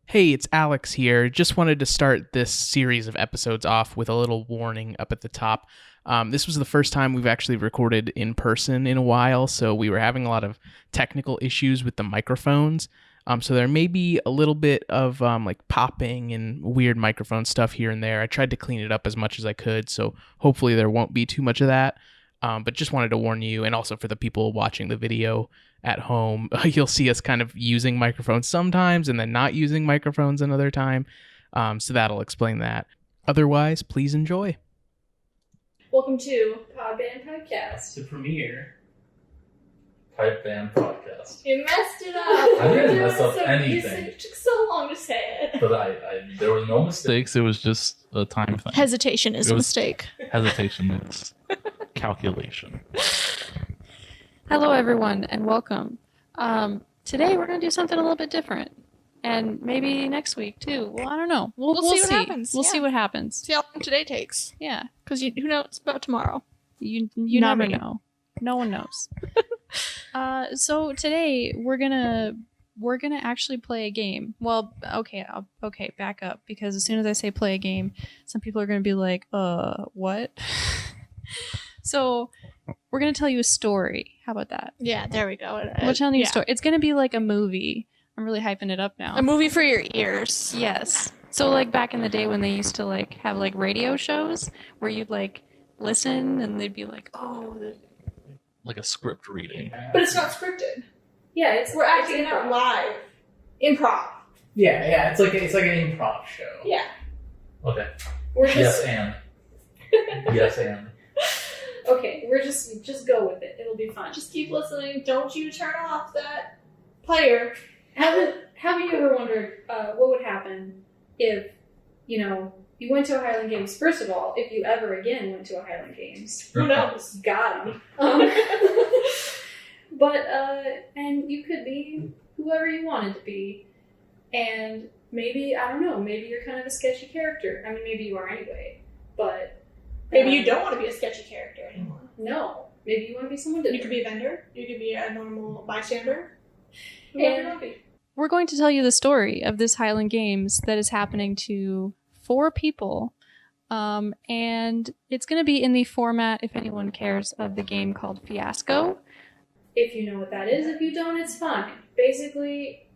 Hey, it's Alex here. Just wanted to start this series of episodes off with a little warning up at the top. This was the first time we've actually recorded in person in a while, so we were having a lot of technical issues with the microphones. So there may be a little bit of like popping and weird microphone stuff here and there. I tried to clean it up as much as I could, so hopefully there won't be too much of that. But just wanted to warn you, and also for the people watching the video at home, you'll see us kind of using microphones sometimes and then not using microphones another time. So that'll explain that. Otherwise, please enjoy. Welcome to Podband Podcast. The premiere. Pipe Band Podcast. You messed it up. I didn't mess up anything. It took so long to say it. But there were no mistakes. It was just a time thing. Hesitation is a mistake. Hesitation is calculation. Hello, everyone, and welcome. Today, we're going to do something a little bit different. And maybe next week, too. Well, I don't know. We'll see what happens. We'll see what happens. See how long today takes. Yeah. Because who knows about tomorrow? You Not never me. know. No one knows. So today, we're gonna actually play a game. Well, okay, back up. Because as soon as I say play a game, some people are going to be like, what? So we're going to tell you a story. How about that? Yeah, there we go. We're telling you a story. It's going to be like a movie. I'm really hyping it up now. A movie for your ears. Yes. So like back in the day when they used to like have like radio shows where you'd like listen and they'd be like, Like a script reading. But it's not scripted. Yeah, We're acting it out live. Improv. Yeah, it's like an improv show. Yeah. Okay. We're just Yes, and. okay. We're just go with it. It'll be fun. Just keep listening. Don't you turn off that player. Haven't you ever wondered what would happen if you went to a Highland Games? First of all, if you ever again went to a Highland Games, Who knows? got him. And you could be whoever you wanted to be, and maybe I don't know. Maybe you're kind of a sketchy character. I mean, maybe you are anyway. But Maybe you don't want to be a sketchy character anymore. No, maybe you want to be someone different. You could be a vendor. You could be a normal bystander. And- Whoever you want to be. we're going to tell you the story of this Highland Games that is happening to 4 people. And it's going to be in the format, if anyone cares, of the game called Fiasco. If you know what that is, if you don't, it's fine. Basically,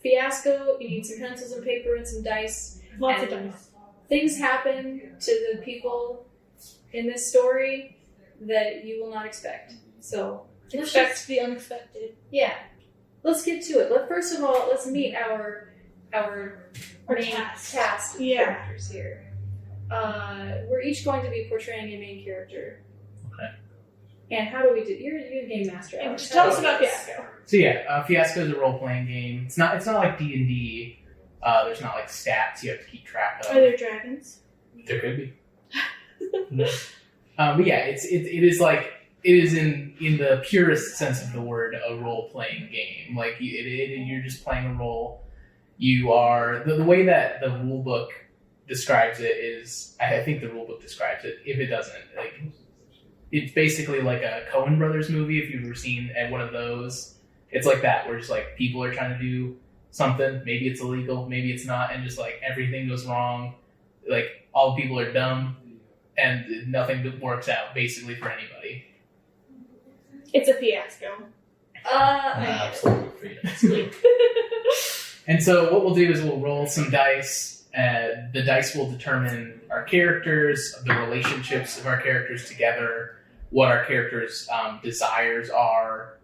Fiasco, you need some pencils and paper and some dice. Lots of And dice. Things happen to the people in this story that you will not expect. So, Expect the unexpected. yeah. Let's get to it. First of all, let's meet our main cast Yeah. characters here. We're each going to be portraying a main character. Okay. And how do we do? You're a game master. And Alex. just tell us about Fiasco. So yeah, Fiasco is a role-playing game. It's not like D&D. There's not like stats you have to keep track of. Are there dragons? There could be. But yeah, it is in the purest sense of the word a role-playing game. Like you're just playing a role. You are the way that the rule book describes it is. I think the rule book describes it. If it doesn't, like it's basically like a Coen Brothers movie. If you've ever seen one of those, it's like that. Where just like people are trying to do something. Maybe it's illegal. Maybe it's not, and just like everything goes wrong. Like all the people are dumb, and nothing works out basically for anybody. It's a fiasco. Absolutely. And so what we'll do is we'll roll some dice. The dice will determine our characters, the relationships of our characters together, what our characters' desires are,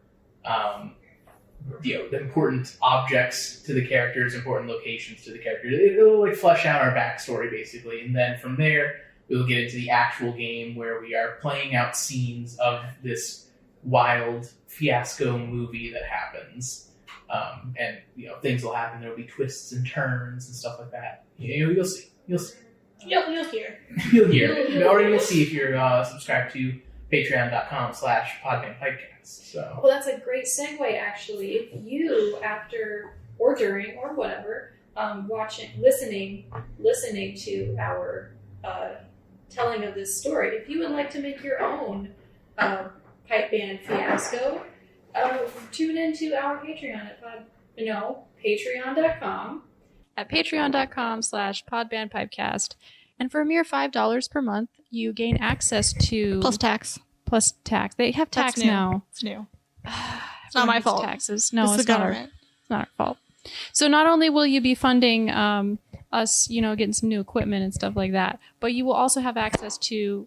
the important objects to the characters, important locations to the characters. It'll like flesh out our backstory basically, and then from there we'll get into the actual game where we are playing out scenes of this wild Fiasco movie that happens. And things will happen. There will be twists and turns and stuff like that. You'll see. You'll hear. You'll hear. Or you'll see if you're subscribed to patreon.com/podbandpodcast. So. Well, that's a great segue, actually. If you, after or during or whatever, listening to our telling of this story, if you would like to make your own pipe band Fiasco, tune into our Patreon at patreon.com at patreon.com/podbandpipecast. And for a mere $5 per month, you gain access to... Plus tax. Plus tax. They have tax That's new. now. It's new. It's not my fault. Taxes. No, it's the government. It's not our fault. So not only will you be funding us, getting some new equipment and stuff like that, but you will also have access to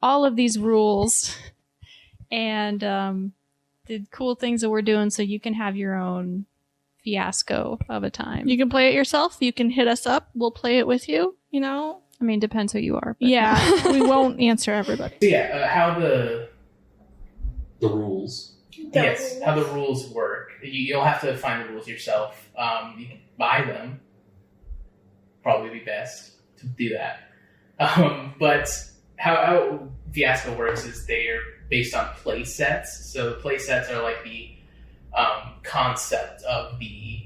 all of these rules and the cool things that we're doing, so you can have your own fiasco of a time. You can play it yourself. You can hit us up. We'll play it with you. I mean, depends who you are. But. Yeah, we won't answer everybody. So yeah, how the rules. Yes, how the rules work. You'll have to find the rules yourself. You can buy them. Probably be best to do that. But how Fiasco works is they're based on play sets. So the play sets are like the concept of the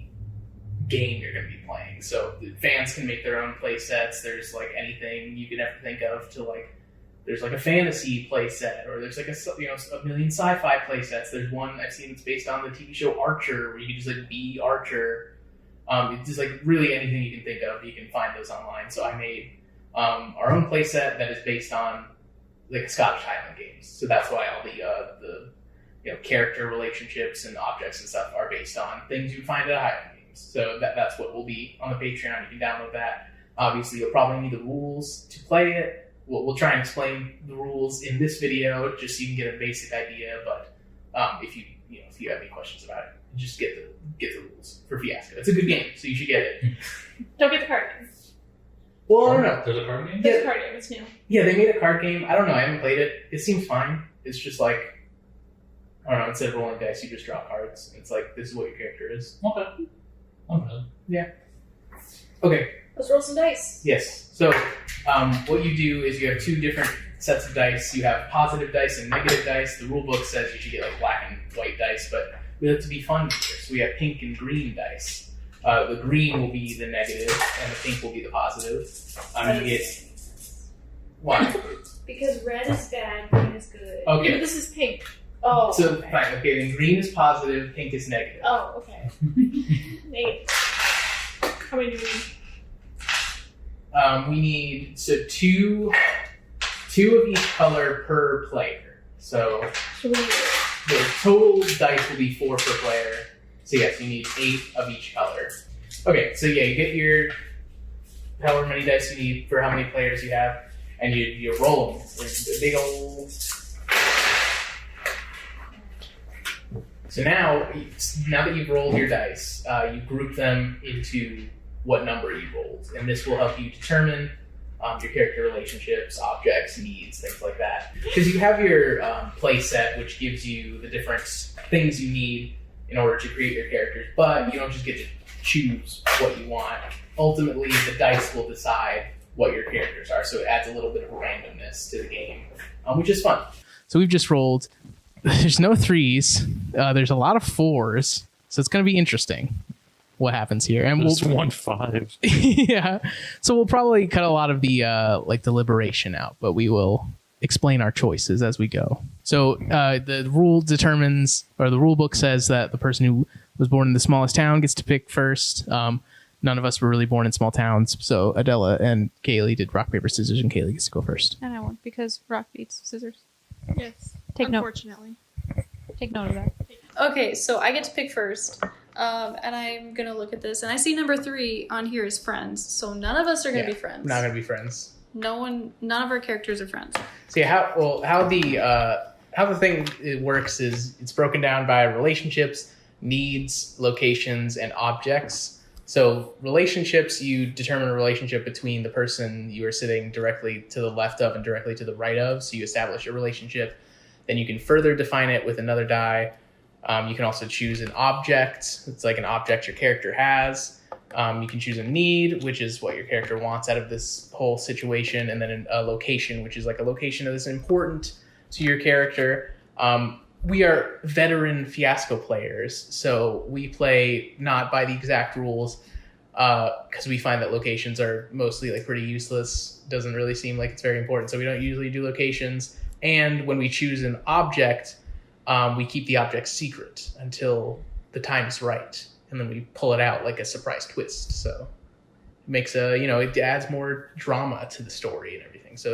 game you're going to be playing. So fans can make their own play sets. There's like anything you could ever think of to like. There's like a fantasy play set, or there's like a million sci-fi play sets. There's one I've seen that's based on the TV show Archer, where you can just like be Archer. It's just like really anything you can think of. You can find those online. So I made our own play set that is based on like Scotch highland games. So that's why all the character relationships and objects and stuff are based on things you find at highland games. So that's what will be on the Patreon. You can download that. Obviously, you'll probably need the rules to play it. We'll try and explain the rules in this video just so you can get a basic idea. But if you have any questions about it, just get the rules for Fiasco. It's a good game, so you should get it. Don't get the card game. Well, I don't know. There's a card game? There's a card game. It's new. Yeah, they made a card game. I don't know. I haven't played it. It seems fine. It's just like, I don't know. Instead of rolling dice, you just draw cards. It's like, this is what your character is. Okay. Yeah. Okay. Let's roll some dice. Yes. So what you do is you have two different sets of dice. You have positive dice and negative dice. The rule book says you should get like black and white dice, but we like to be fun here. So we have pink and green dice. The green will be the negative, and the pink will be the positive. You get what? Because red is bad, green is good. Okay. But this is pink. Oh. So okay. fine. Okay, then green is positive, pink is negative. Oh, okay. 8. How many do we need? We need two of each color per player. So the total dice will be 4 per player. So yes, you need 8 of each color. Okay, so yeah, you get your however many dice you need for how many players you have, and you roll them. There's a big old. So now that you've rolled your dice, you group them into what number you rolled, and this will help you determine your character relationships, objects, needs, things like that. Because you have your play set, which gives you the different things you need in order to create your characters, but you don't just get to choose what you want. Ultimately, the dice will decide what your characters are, so it adds a little bit of randomness to the game, which is fun. So we've just rolled. There's no 3s. There's a lot of 4s, so it's going to be interesting what happens here. And there's 1 5. Yeah. So we'll probably cut a lot of the deliberation out, but we will explain our choices as we go. So the rule determines, or the rule book says that the person who was born in the smallest town gets to pick first. None of us were really born in small towns, so Adela and Kaylee did rock, paper, scissors, and Kaylee gets to go first. And I won because rock beats scissors. Yes. Take note. Unfortunately. Take note of that. Okay, so I get to pick first. And I'm going to look at this. And I see number 3 on here is friends. So none of us are going to be friends. We're not going to be friends. None of our characters are friends. So yeah, how the thing works is it's broken down by relationships, needs, locations, and objects. So relationships, you determine a relationship between the person you are sitting directly to the left of and directly to the right of. So you establish a relationship. Then you can further define it with another die. You can also choose an object. It's like an object your character has. You can choose a need, which is what your character wants out of this whole situation. And then a location, which is like a location that is important to your character. We are veteran Fiasco players, so we play not by the exact rules because we find that locations are mostly like pretty useless. Doesn't really seem like it's very important, so we don't usually do locations. And when we choose an object, we keep the object secret until the time's right, and then we pull it out like a surprise twist. So makes it adds more drama to the story and everything. So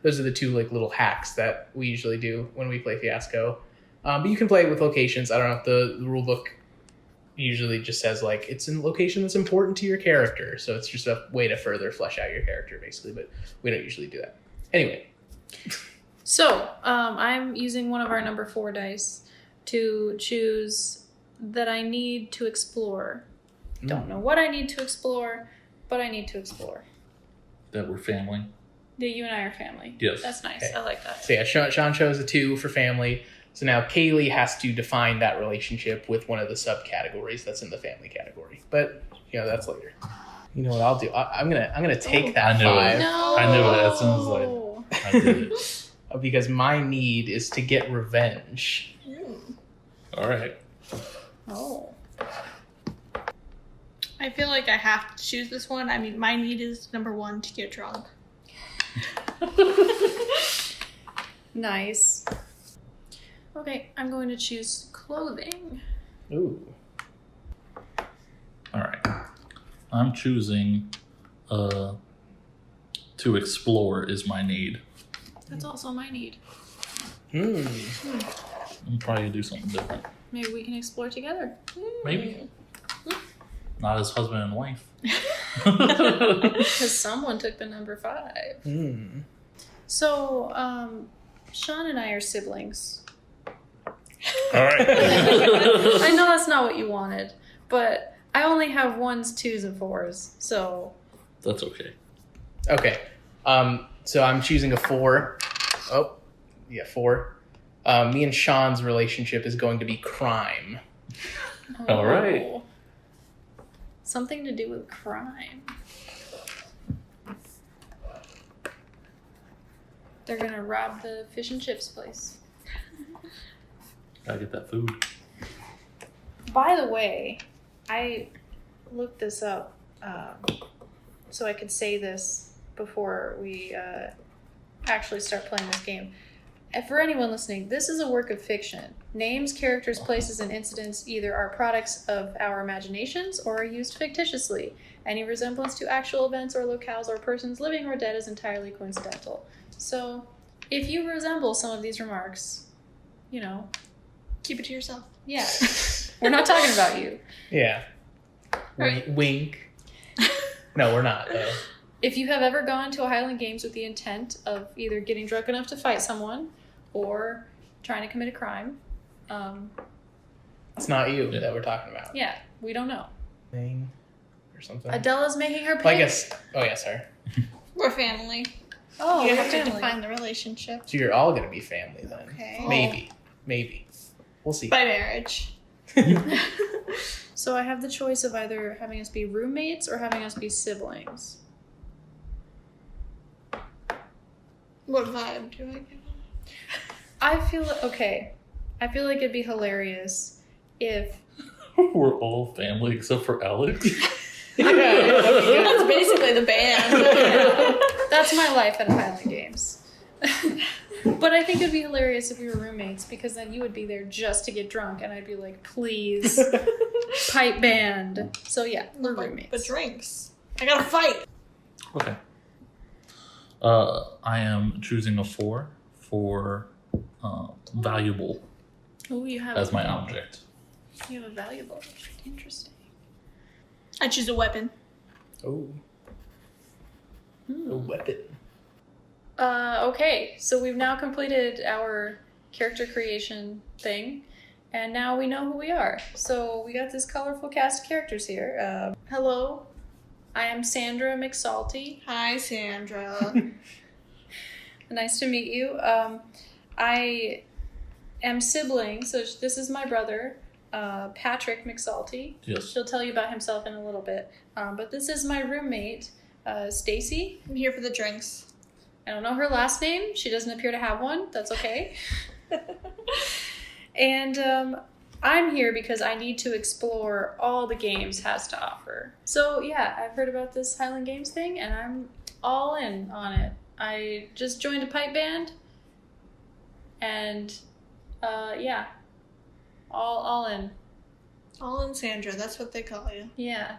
those are the two like little hacks that we usually do when we play Fiasco. But you can play it with locations. I don't know if the rule book usually just says like it's in a location that's important to your character. So it's just a way to further flesh out your character basically, but we don't usually do that. Anyway. So I'm using one of our number 4 dice to choose that I need to explore. Don't know what I need to explore, but I need to explore. That we're family. That you and I are family. Yes. That's nice. Okay. I like that. So yeah, Sean chose a 2 for family. So now Kaylee has to define that relationship with one of the subcategories that's in the family category. But that's later. You know what I'll do? I'm gonna take that I knew 5. it. No. I knew it as soon as I did it. Because my need is to get revenge. All right. Oh. I feel like I have to choose this one. I mean, my need is number 1 to get drunk. Nice. Okay, I'm going to choose clothing. Ooh. All right. I'm choosing to explore is my need. That's also my need. I'm probably gonna do something different. Maybe we can explore together. Maybe. Not as husband and wife. Because someone took the number 5. So, Sean and I are siblings. All right. I know that's not what you wanted, but I only have 1s, 2s, and 4s, so... That's okay. Okay. So I'm choosing a 4. Oh, yeah, 4. Me and Sean's relationship is going to be crime. All right. Something to do with crime. They're gonna rob the fish and chips place. Gotta get that food. By the way, I looked this up so I could say this before we actually start playing this game. And for anyone listening, this is a work of fiction. Names, characters, places, and incidents either are products of our imaginations or are used fictitiously. Any resemblance to actual events or locales or persons living or dead is entirely coincidental. So, if you resemble some of these remarks, Keep it to yourself. yeah, we're not talking about you. Yeah. Right. Wink. No, we're not, though. If you have ever gone to a Highland Games with the intent of either getting drunk enough to fight someone or trying to commit a crime, It's not you that we're talking about. yeah, we don't know. Thing or something. Adela's making her pick. Well, I guess. Oh, yeah, sorry. We're family. Oh, you we're have to family. define the relationship. So you're all going to be family then. Okay. Maybe. We'll see. By marriage. So I have the choice of either having us be roommates or having us be siblings. What vibe do I give? I feel like it'd be hilarious if We're all family except for Alex. That's basically the band. that's my life at Highland Games. But I think it'd be hilarious if we were roommates because then you would be there just to get drunk and I'd be like, please, pipe band. So yeah, we're roommates. But drinks. I gotta fight. Okay. I am choosing a 4 for valuable Oh, you have as my object. You have a valuable. Interesting. I choose a weapon. Oh. A weapon. Okay, so we've now completed our character creation thing, and now we know who we are. So we got this colorful cast of characters here. Hello, I am Sandra McSalty. Hi, Sandra. Nice to meet you. I am sibling, so this is my brother, Patrick McSalty. Yes. She'll tell you about himself in a little bit. But this is my roommate, Stacy. I'm here for the drinks. I don't know her last name. She doesn't appear to have one. That's okay. And I'm here because I need to explore all the games has to offer. So yeah, I've heard about this Highland Games thing, and I'm all in on it. I just joined a pipe band, and yeah, all in. All in Sandra, that's what they call you. Yeah.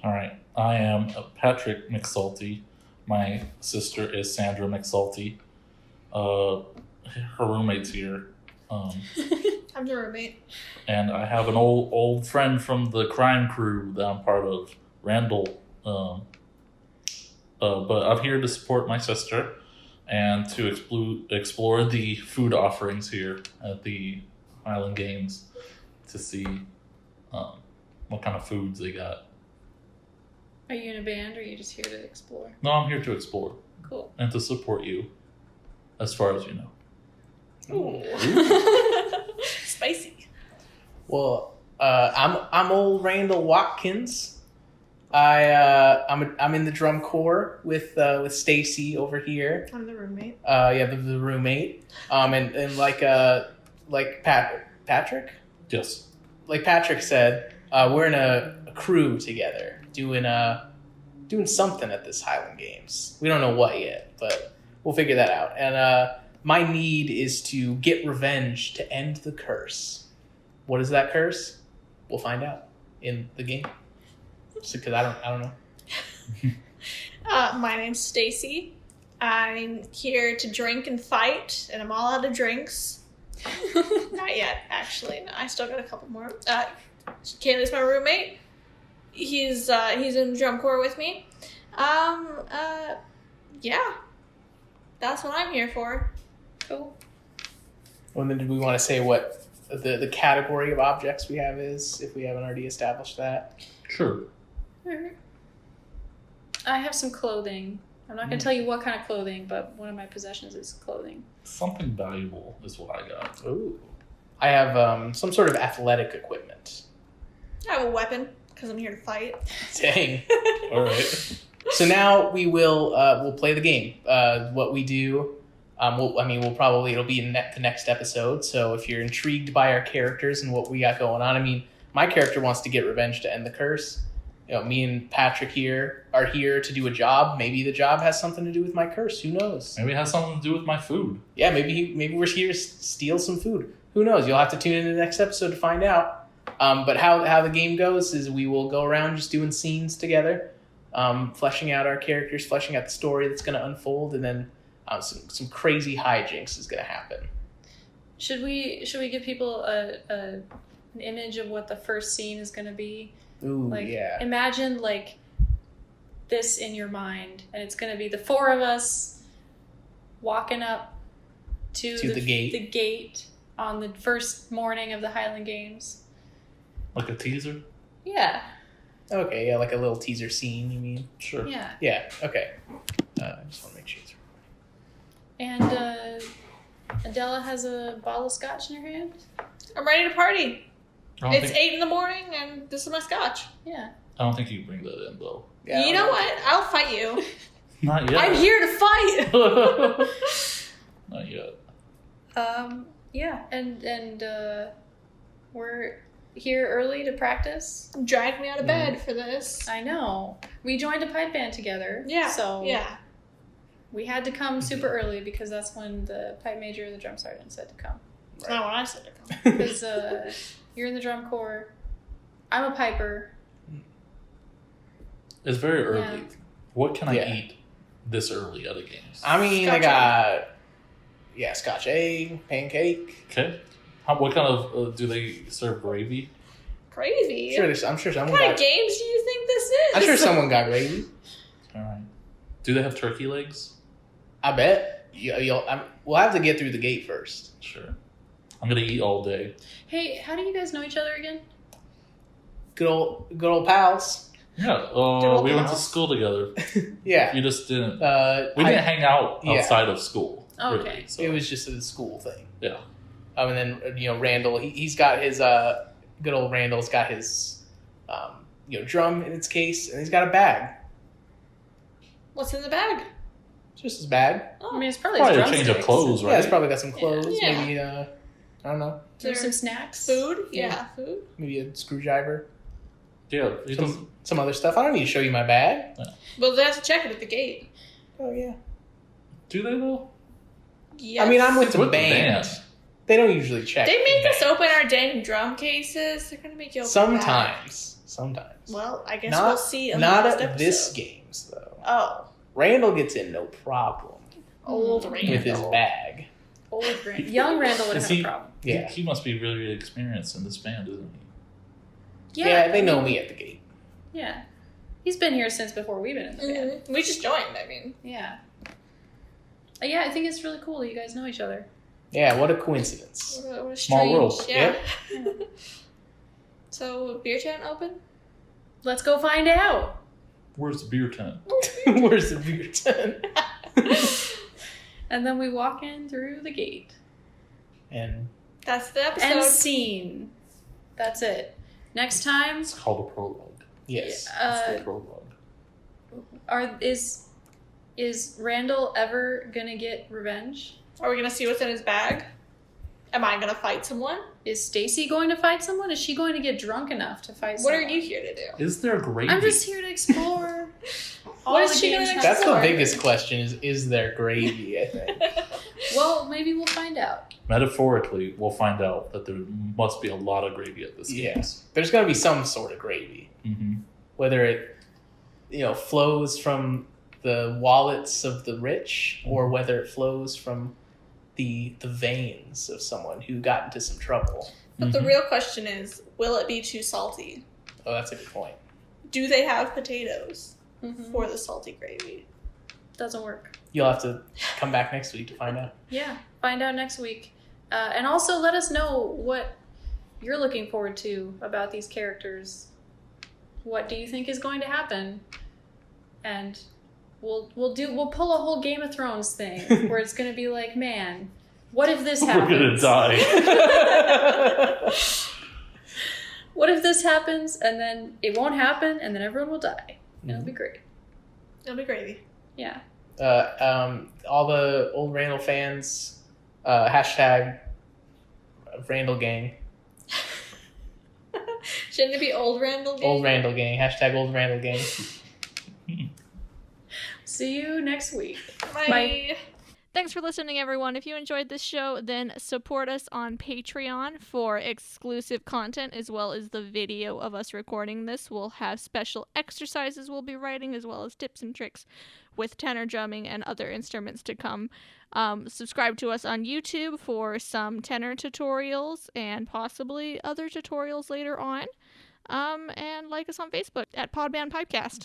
All right. I am Patrick McSalty. My sister is Sandra McSalty. Her roommate's here. I'm the roommate. And I have an old friend from the crime crew that I'm part of, Randall. But I'm here to support my sister and to explore the food offerings here at the Highland Games to see what kind of foods they got. Are you in a band or are you just here to explore? No, I'm here to explore Cool. and to support you as far as you know. Ooh. Spicy. Well, I'm old Randall Watkins. I'm in the drum corps with Stacy over here. I'm the roommate. The roommate. And like Patrick. Yes. Like Patrick said, we're in a crew together doing something at this Highland Games. We don't know what yet, but we'll figure that out. And my need is to get revenge to end the curse. What is that curse? We'll find out in the game. Because I don't know. My name's Stacy. I'm here to drink and fight, and I'm all out of drinks. Not yet, actually. No, I still got a couple more. Kaylee's my roommate. He's in the drum corps with me. Yeah. That's what I'm here for. Cool. Well, then, do we want to say what the category of objects we have is, if we haven't already established that? Sure. I have some clothing. I'm not going to tell you what kind of clothing, but one of my possessions is clothing. Something valuable is what I got. Ooh. I have some sort of athletic equipment. I have a weapon, because I'm here to fight. Dang. All right. So now we'll play the game. What we do, it'll be in the next episode. So if you're intrigued by our characters and what we got going on, my character wants to get revenge to end the curse. Me and Patrick here are here to do a job. Maybe the job has something to do with my curse. Who knows? Maybe it has something to do with my food. Yeah, maybe we're here to steal some food. Who knows? You'll have to tune in to the next episode to find out. But how the game goes is we will go around just doing scenes together, fleshing out our characters, fleshing out the story that's going to unfold, and then some crazy hijinks is going to happen. Should we give people an image of what the first scene is going to be? Ooh, like, yeah. Imagine like this in your mind, and it's going to be the four of us walking up to the gate. The gate on the first morning of the Highland Games. Like a teaser? Yeah. Okay, yeah, like a little teaser scene, you mean? Sure. Yeah. Yeah, okay. I just want to make sure it's And Adela has a bottle of scotch in her hand. I'm ready to party. It's think, 8 in the morning, and this is my scotch. Yeah. I don't think you can bring that in, though. Yeah, You know what? I'll fight you. Not yet. I'm here to fight. Not yet. Yeah. And we're here early to practice. Drag me out of bed for this. I know. We joined a pipe band together. Yeah. So yeah. we had to come super early because that's when the pipe major and the drum sergeant said to come. It's not what I said to come. Because you're in the drum corps. I'm a piper. It's very early. Yeah. What can I Yeah. eat this early at a games? they Scotch got Scotch egg, pancake. Okay. What kind of do they serve gravy? Gravy. I'm sure someone What kind of got. games do you think this is? I'm sure someone got gravy. All right. Do they have turkey legs? I bet. We'll have to get through the gate first. Sure. I'm gonna eat all day. Hey, how do you guys know each other again? Good old pals. Yeah. all We went to pals. school together. Yeah. You just didn't. We We didn't hang out yeah. outside of school. Okay. Really, so. It was just a school thing. Yeah. And then Randall, he's got his good old Randall's got his drum in its case, and he's got a bag. What's in the bag? It's just his bag. I mean, it's probably, Probably a his change of drumsticks. clothes, right? Yeah, it's probably got some clothes. Yeah. Maybe I don't know. There's some snacks. Food? Yeah. Yeah, food. Maybe a screwdriver. Yeah. It doesn't. Some other stuff. I don't need to show you my bag. Well, they have to check it at the gate. Oh yeah. Do they though? Yes. I mean, I'm with It's the with the band. band. They don't usually check. They make us bags. open our dang drum cases. They're gonna make you open Sometimes. that. Well, I guess Not- we'll see. In Not the next at this episode. games, though. Oh, Randall gets in no problem old Randall. with his bag. Old young Randall would Is have he- a problem. Yeah. He must be really experienced in this band, isn't he? Yeah, they know me at the gate. Yeah. He's been here since before we've been in the band. We just joined. I mean, Yeah. Yeah, I think it's really cool that you guys know each other. Yeah, what a coincidence. what a Small strange, world. Yeah. So beer tent open? Let's go find out. Where's the beer tent? Where's the beer tent? And then we walk in through the gate. And That's the episode. End scene. That's it. Next time, It's called a prologue. yes. It's the prologue. is Randall ever gonna get revenge? Are we gonna see what's in his bag? Am I gonna fight someone? Is Stacy going to fight someone? Is she going to get drunk enough to fight What someone? are you here to do? Is there gravy? I'm just here to explore. What is the she games gonna have That's to the offer. biggest question is there gravy, I think. Well, maybe we'll find out. Metaphorically, we'll find out that there must be a lot of gravy at this Yeah. games. There's got to be some sort of gravy. Mm-hmm. Whether it flows from the wallets of the rich or whether it flows from the veins of someone who got into some trouble. But the real question is, will it be too salty? Oh, that's a good point. Do they have potatoes Mm-hmm. for the salty gravy? Doesn't work. You'll have to come back next week to find out. Yeah, find out next week. And also let us know what you're looking forward to about these characters. What do you think is going to happen? And we'll pull a whole Game of Thrones thing where it's going to be like, man, what if this happens? We're gonna die. What if this happens and then it won't happen and then everyone will die? It'll be great. It'll be gravy. Yeah. All the old Randall fans, hashtag Randall Gang. Shouldn't it be old Randall? Gang? Old Randall Gang. Hashtag Old Randall Gang. See you next week. Bye. Bye. Thanks for listening, everyone. If you enjoyed this show, then support us on Patreon for exclusive content as well as the video of us recording this. We'll have special exercises we'll be writing as well as tips and tricks with tenor drumming and other instruments to come. Subscribe to us on YouTube for some tenor tutorials and possibly other tutorials later on. And like us on Facebook at Podband Pipecast.